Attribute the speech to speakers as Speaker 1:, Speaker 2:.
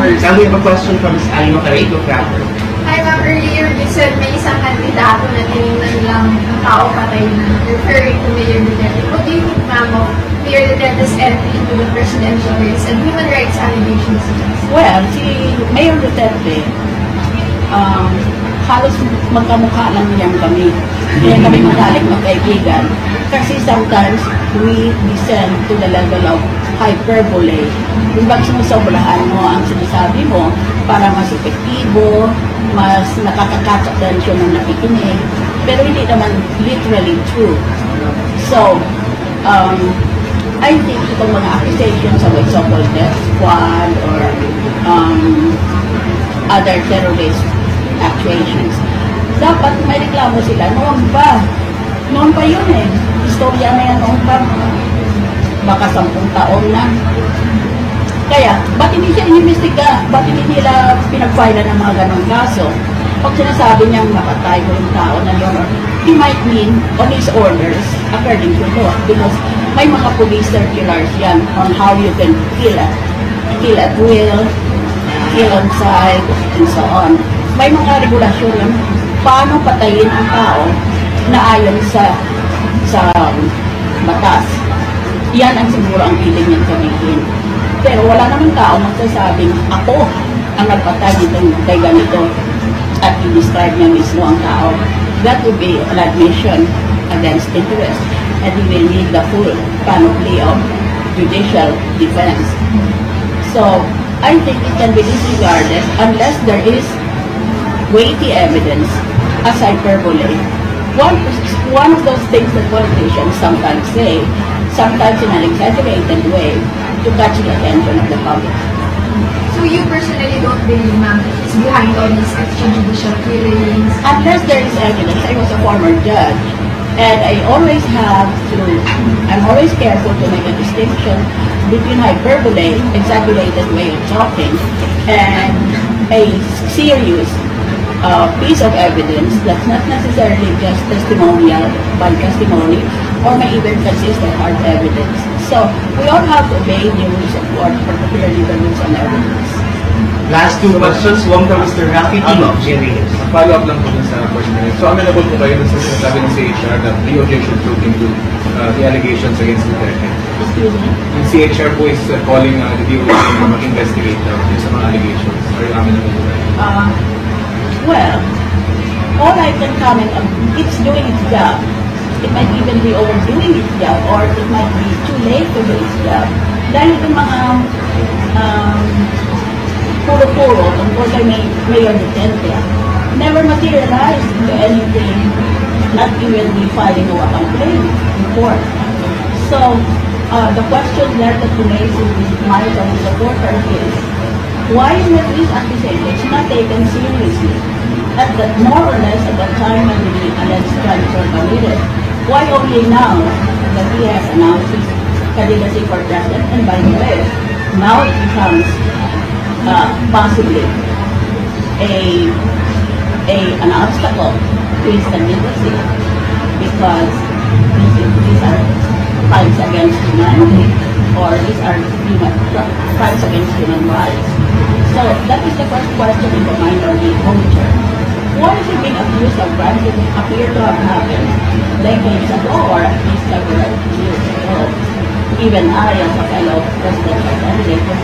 Speaker 1: members. And we have a question from Ms. Alima Carrego Crapper.
Speaker 2: Hi ma'am, earlier you said may isang kandidato na tinignan lang ng tao patay na, referring to Mayor Duterte. What do you think ma'am of Mayor Duterte's entry into the presidential race and human rights allegations?
Speaker 3: Well, si Mayor Duterte, halos magkamukha lang niyan kami. Kaya kami matalik magkaibigan. Kasi sometimes we descend to the level of hyperbole. Kung bang sinusobrahan mo ang sinasabi mo para mas epektibo, mas nakakakatsa attention ng nakikinig, pero hindi naman literally true. So, I think itong mga accusations of so-called death squad or other terrorist accusations, dapat may reklamo sila noon pa. Noon pa yun eh. Istorya na yan noon pa. Baka 10 taon na. Kaya, ba't hindi siya inimbestiga? Ba't hindi nila pinag-file ng mga ganong kaso? Pag sinasabi niyang napatay ko yung tao na yun, he might mean on his orders according to law. Because may mga police circulars yan on how you can kill at will, kill on sight, and so on. May mga regulasyon yan paano patayin ang tao na ayon sa batas. Yan ang siguro ang piling niyang sabihin. Pero wala namang tao magsasabing ako ang nagpatay dito kay ganito at i-describe niya mismo ang tao. That would be an admission against interest and he will need the full panoply of judicial defense. So, I think it can be disregarded unless there is weighty evidence as hyperbole. One of those things that politicians sometimes say, sometimes in an exaggerated way, to catch the attention of the public.
Speaker 2: So you personally don't believe ma'am that he's behind all these extrajudicial killings?
Speaker 3: Unless there is evidence. I was a former judge and I'm always careful to make a distinction between hyperbole, exaggerated way of talking, and a serious piece of evidence that's not necessarily just testimonial by testimony or may even consist of hard evidence. So we all have to obey the rules of court, particularly the rules on evidence.
Speaker 1: Last two questions, one from Mr. Rafi Tino.
Speaker 4: Follow-up lang po sa question. So amenable po kayo sa sinasabi ng CHR that DOJ should look into the allegations against Duterte?
Speaker 3: Excuse me?
Speaker 4: Yung CHR po is calling the DOJ to mag-investigate sa mga allegations. Are you amenable to that?
Speaker 3: Well, all I can comment on, it's doing its job. It might even be overdoing its job or it might be too late to do its job. Dahil itong mga puro-puro tungkol kay Mayor Duterte never materialized into anything, not even the filing of a complaint in court. So, the question there that remains in the minds of the supporters is, why were these accusations not taken seriously? At that, more or less at the time when the alleged crimes were committed. Why only now that he has announced his candidacy for president? And by the way, now it becomes possibly an obstacle to his candidacy because these are crimes against humanity or these are crimes against human rights. So that is the first question in the mind of the voter. Why is he being accused of crimes that appear to have happened decades ago or at least several years ago? Even I, as a fellow presidential candidate, was